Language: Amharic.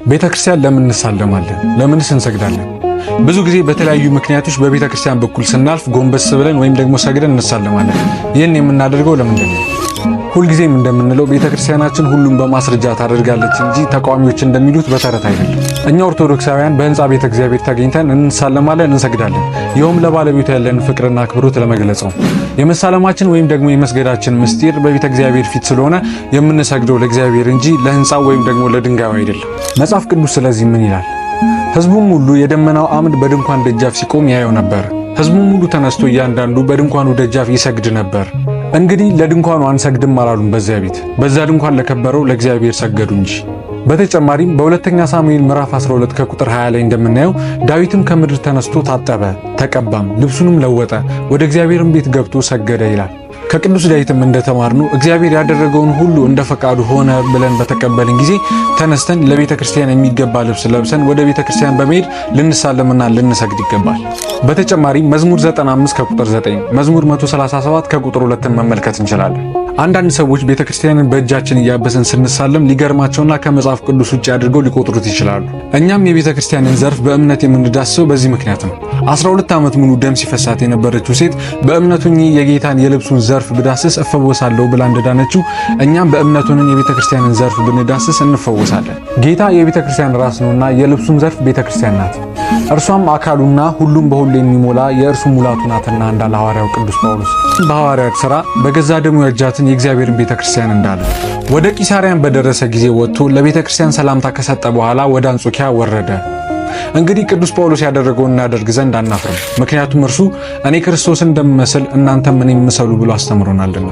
ቤተክርስቲያን ለምን እንሳለማለን? ለምንስ እንሰግዳለን? ብዙ ጊዜ በተለያዩ ምክንያቶች በቤተክርስቲያን በኩል ስናልፍ ጎንበስ ብለን ወይም ደግሞ ሰግደን እንሳለማለን። ይህን የምናደርገው ለምንድን ነው? ሁልጊዜም እንደምንለው ቤተክርስቲያናችን ሁሉም በማስረጃ ታደርጋለች እንጂ ተቃዋሚዎች እንደሚሉት በተረት አይደለም። እኛ ኦርቶዶክሳውያን በሕንጻ ቤተ እግዚአብሔር ተገኝተን እንሳለማለን፣ እንሰግዳለን። ይኸውም ለባለቤቱ ያለን ፍቅርና አክብሮት ለመግለጽ ነው። የመሳለማችን ወይም ደግሞ የመስገዳችን ምስጢር በቤተ እግዚአብሔር ፊት ስለሆነ የምንሰግደው ለእግዚአብሔር እንጂ ለሕንጻው ወይም ደግሞ ለድንጋዩ አይደለም። መጽሐፍ ቅዱስ ስለዚህ ምን ይላል? ሕዝቡም ሁሉ የደመናው አምድ በድንኳን ደጃፍ ሲቆም ያየው ነበር። ሕዝቡም ሁሉ ተነስቶ እያንዳንዱ በድንኳኑ ደጃፍ ይሰግድ ነበር። እንግዲህ ለድንኳኑ አንሰግድም አላሉም። በዛ ድንኳን ለከበረው ለእግዚአብሔር ሰገዱ እንጂ። በተጨማሪም በሁለተኛ ሳሙኤል ምዕራፍ 12 ከቁጥር 20 ላይ እንደምናየው ዳዊትም ከምድር ተነስቶ ታጠበ፣ ተቀባም፣ ልብሱንም ለወጠ፣ ወደ እግዚአብሔርም ቤት ገብቶ ሰገደ ይላል። ከቅዱስ ዳዊትም እንደተማርነው እግዚአብሔር ያደረገውን ሁሉ እንደ ፈቃዱ ሆነ ብለን በተቀበልን ጊዜ ተነስተን ለቤተ ክርስቲያን የሚገባ ልብስ ለብሰን ወደ ቤተ ክርስቲያን በመሄድ ልንሳለምና ልንሰግድ ይገባል። በተጨማሪም መዝሙር 95 ከቁጥር 9፣ መዝሙር 137 ከቁጥር 2ን መመልከት እንችላለን። አንዳንድ ሰዎች ቤተ ክርስቲያንን በእጃችን እያበስን ስንሳለም ሊገርማቸውና ከመጽሐፍ ቅዱስ ውጭ አድርገው ሊቆጥሩት ይችላሉ። እኛም የቤተ ክርስቲያንን ዘርፍ በእምነት የምንዳስሰው በዚህ ምክንያት ነው። 12 ዓመት ሙሉ ደም ሲፈሳት የነበረችው ሴት በእምነቱ የጌታን የልብሱን ዘርፍ ብዳስስ እፈወሳለሁ ብላ እንደዳነችው እኛም በእምነቱን የቤተ ክርስቲያንን ዘርፍ ብንዳስስ እንፈወሳለን። ጌታ የቤተ ክርስቲያን ራስ ነውና የልብሱም ዘርፍ ቤተ ክርስቲያን ናት። እርሷም አካሉና ሁሉም በሁሉ የሚሞላ የእርሱ ሙላቱ ናትና እንዳለ ሐዋርያው ቅዱስ ጳውሎስ በሐዋርያት ሥራ በገዛ ደሙ ያጃትን የእግዚአብሔርን ቤተ ክርስቲያን እንዳለ። ወደ ቂሳርያን በደረሰ ጊዜ ወጥቶ ለቤተ ክርስቲያን ሰላምታ ከሰጠ በኋላ ወደ አንጾኪያ ወረደ። እንግዲህ ቅዱስ ጳውሎስ ያደረገውን እናደርግ ዘንድ አናፍርም፣ ምክንያቱም እርሱ እኔ ክርስቶስን እንደምመስል እናንተም እኔን ምሰሉ ብሎ አስተምሮናልና።